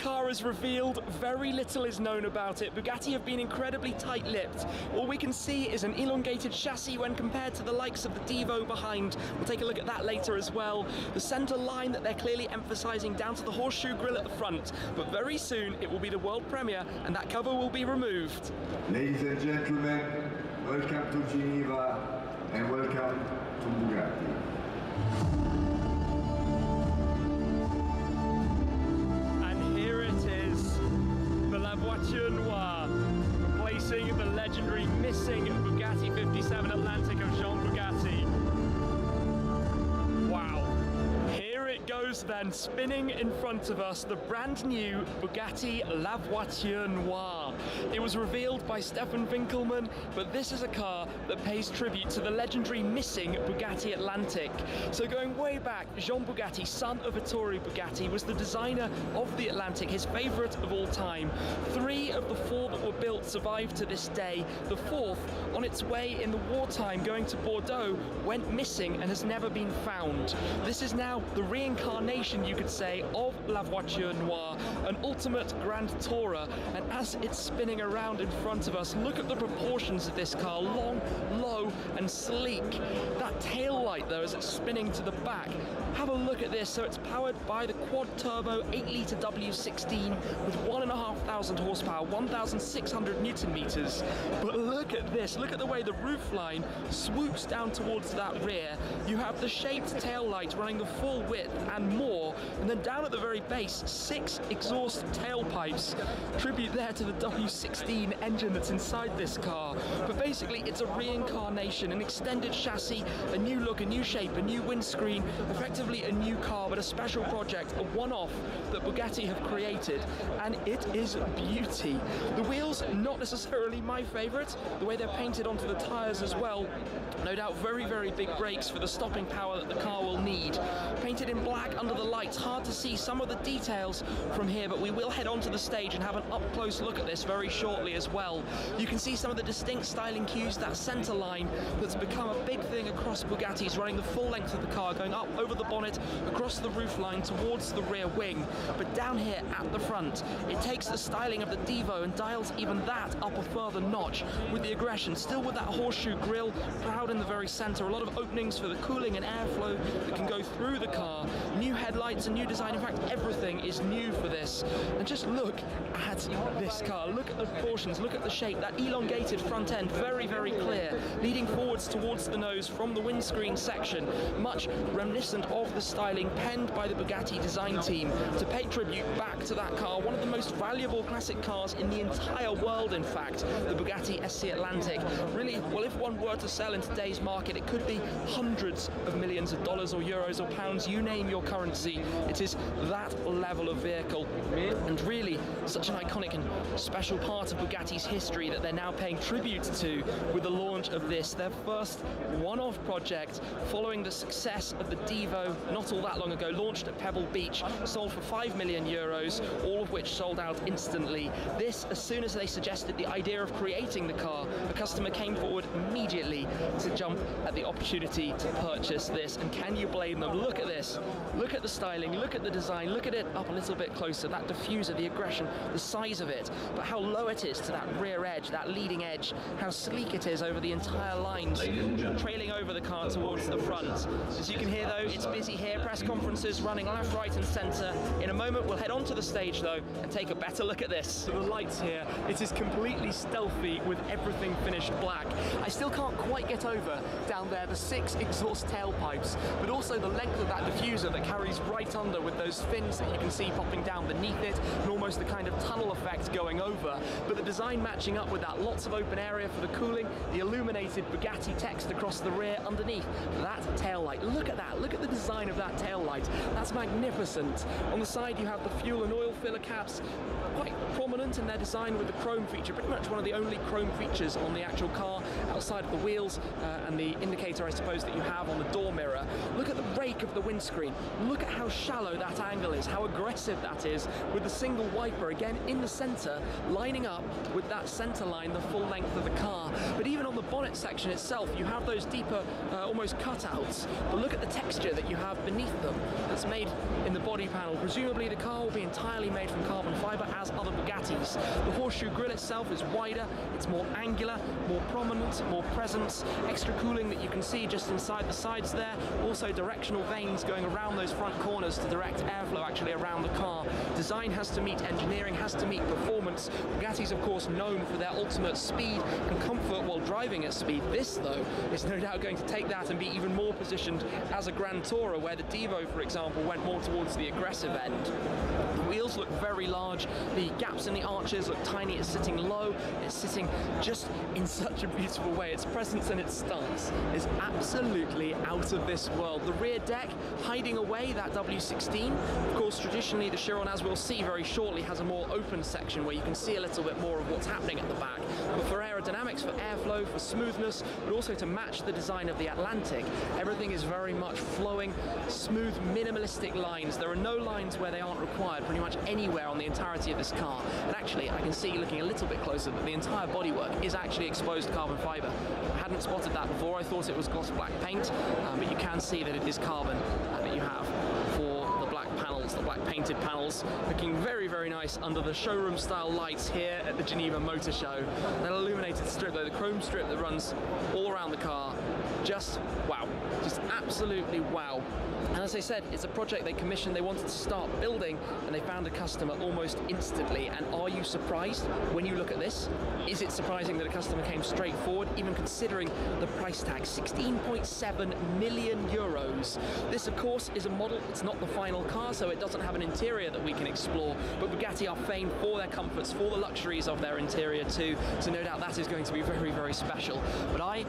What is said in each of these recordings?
car is revealed, very little is known about it. Bugatti have been incredibly tight-lipped. All we can see is an elongated chassis when compared to the likes of the Devo behind. We'll take a look at that later as well. The center line that they're clearly emphasizing down to the horseshoe grille at the front. But very soon it will be the world premiere and that cover will be removed. Ladies and gentlemen, welcome to Geneva and welcome to Bugatti. The La Voiture Noire, replacing the legendary missing Bugatti 57 Atlantic of Jean Bugatti. Wow. Here it goes then, spinning in front of us, the brand new Bugatti La Voiture Noire. It was revealed by Stefan Winkelmann, but this is a car that pays tribute to the legendary missing Bugatti Atlantic. So going way back, Jean Bugatti, son of Ettore Bugatti, was the designer of the Atlantic, his favorite of all time. 3 of the 4 that were built survived to this day. The 4th, on its way in the wartime going to Bordeaux, went missing and has never been found. This is now the reincarnation, you could say, of La Voiture Noire, an ultimate grand tourer. And as it's spinning around in front of us, look at the proportions of this car, long, low and sleek. That tail light though, as it's spinning to the back, have a look at this. So it's powered by the quad turbo 8-litre W16 with 1,500 horsepower, 1,600 Newton meters. But look at this, look at the way the roofline swoops down towards that rear. You have the shaped tail light running the full width and more, and then down at the very base, 6 exhaust tailpipes. Tribute there to the W16 engine that's inside this car. But basically it's a reincarnation, an extended chassis, a new look, a new shape, a new windscreen, effectively a new car, but a special project, a one-off that Bugatti have created, and it is beauty. The wheels, not necessarily my favorite, the way they're painted onto the tires as well. No doubt very, very big brakes for the stopping power that the car will need. Painted in black under the lights, hard to see some of the details from here, but we will head onto the stage and have an up-close look at this very shortly as well. You can see some of the distinct styling cues, that centre line that's become a big thing across Bugattis, running the full length of the car, going up over the bonnet, across the roofline towards the rear wing. But down here at the front, it takes the styling of the Devo and dials even that up a further notch with the aggression, still with that horseshoe grille, proud in the very centre, a lot of openings for the cooling and airflow that can go through the car, new headlights, a new design, in fact everything is new for this. And just look at this car, look at the proportions, look at the shape, that elongated front end, very, very clear, leading forwards towards the nose from the windscreen section, much reminiscent of the styling penned by the Bugatti design team to pay tribute back to that car, one of the most valuable classic cars in the entire world, in fact, the Bugatti SC Atlantic. Really, well, if one were to sell in today's market, it could be hundreds of millions of dollars or euros or pounds, you name your currency. It is that level of vehicle, and really such an iconic and special part of Bugatti's history that they're now paying tribute to with the launch of this, their first one-off project following the success of the Devo not all that long ago, launched at Pebble Beach, sold for 5 million euros, all of which sold out instantly. This, as soon as they suggested the idea of creating the car, the customer came forward immediately to jump at the opportunity to purchase this. And can you blame them? Look at this, look at the styling, look at the design, look at it up a little bit closer, that diffuser, the aggression, the size of it, but how low it is to that rear edge, that leading edge, how sleek it is over the entire lines, trailing over the car towards the front. As you can hear though, it's busy here, press conferences running left, right and centre. In a moment we'll head onto the stage though and take a better look at this. So the lights here, it is completely stealthy with everything finished black. I still can't quite get over down there the 6 exhaust tailpipes, but also the length of that diffuser that carries right under with those fins that you can see popping down beneath it, and almost the kind of tunnel effect going over. But the design matching up with that, lots of open area for the cooling, the illuminated Bugatti text across the rear underneath that tail light. Look at that, look at the design of that tail light. That's magnificent. On the side you have the fuel and oil filler caps, quite prominent in their design with the chrome feature, pretty much one of the only chrome features on the actual car outside of the wheels and the indicator I suppose that you have on the door mirror. Look at the rake of the windscreen, Look at how shallow that angle is, how aggressive that is, with the single wiper again in the center, lining up with that center line the full length of the car. But even on the bonnet section itself, you have those deeper, almost cutouts. But look at the texture that you have beneath them that's made in the body panel. Presumably the car will be entirely made from carbon fiber, as other Bugattis. The horseshoe grille itself is wider, it's more angular, more prominent, more presence, extra cooling that you can see just inside the sides there. Also directional vanes going around those front corners to direct airflow actually around the car. Design has to meet engineering, has to meet performance. Bugatti's of course known for their ultimate speed and comfort while driving at speed. This though is no doubt going to take that and be even more positioned as a Grand Tourer, where the Devo for example went more towards the aggressive end. The wheels look very large, the gaps in the arches look tiny, it's sitting low, it's sitting just in such a beautiful way. Its presence and its stance is absolutely out of this world. The rear deck hiding away that W16. Of course, traditionally the Chiron, as we'll see very shortly, has a more open section where you can see a little bit more of what's happening at the back. But for aerodynamics, for airflow, for smoothness, but also to match the design of the Atlantic, everything is very much flowing, smooth, minimalistic lines. There are no lines where they aren't required pretty much anywhere on the entirety of this car. And actually, I can see, looking a little bit closer, that the entire bodywork is actually exposed carbon fiber. I hadn't spotted that before. I thought it was gloss black paint, but you can see that it is carbon that you have for the black panels, the black painted panels, looking very, very nice under the showroom style lights here at the Geneva Motorshow. That illuminated strip though, the chrome strip that runs all around the car, just wow, just absolutely wow. And as I said, it's a project they commissioned, they wanted to start building, and they found a customer almost instantly. And are you surprised when you look at this? Is it surprising that a customer came straight forward, even considering the price tag, 16.7 million euros? This, of course, is a model. It's not the final car, so it doesn't have an interior that we can explore, but Bugatti are famed for their comforts, for the luxuries of their interior too, so no doubt that is going to be very, very special. But I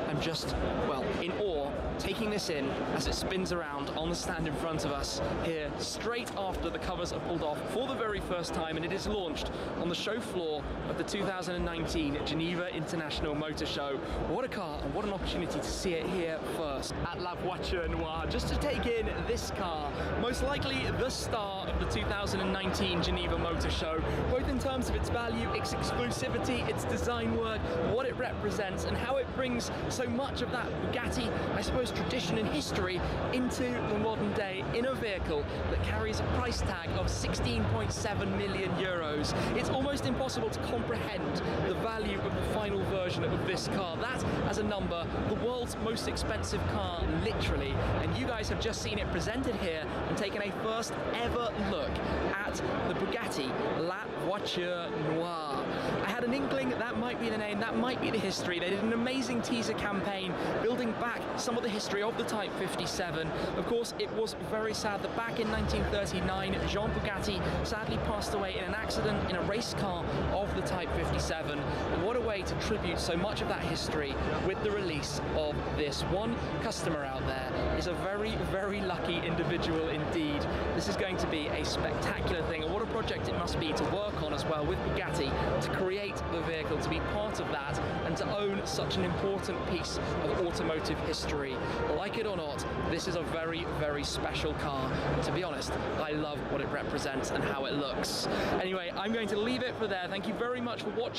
am just, well, in awe, taking this in as it spins around on the stand in front of us here, straight after the covers are pulled off for the very first time, and it is launched on the show floor of the 2019 Geneva International Motor Show. What a car, and what an opportunity to see it here first at La Voiture Noire, just to take in this car, most likely the star of the 2019 Geneva Motor Show, both in terms of its value, its exclusivity, its design work, what it represents, and how it brings so much of that Bugatti, I suppose, tradition and history into the modern day in a vehicle that carries a price tag of 16.7 million euros. It's almost impossible to comprehend the value of the final version of this car. That, as a number, the world's most expensive car, literally. And you guys have just seen it presented here and taken a first ever look at the Bugatti La Voiture Noire. I had an inkling that might be the name, that might be the history. They did an amazing teaser campaign building back some of the history of the Type 57. Of course, it was very sad that back in 1939, Jean Bugatti sadly passed away in an accident in a race car of the Type 57. What a way to tribute so much of that history with the release of this. One customer out there is a very, very lucky individual indeed. This is going to be a spectacular thing, and what a project it must be to work on as well with Bugatti, to create the vehicle, to be part of that, and to own such an important piece of automotive history. Like it or not, this is a very, very special car. To be honest, I love what it represents and how it looks. Anyway, I'm going to leave it for there. Thank you very much for watching.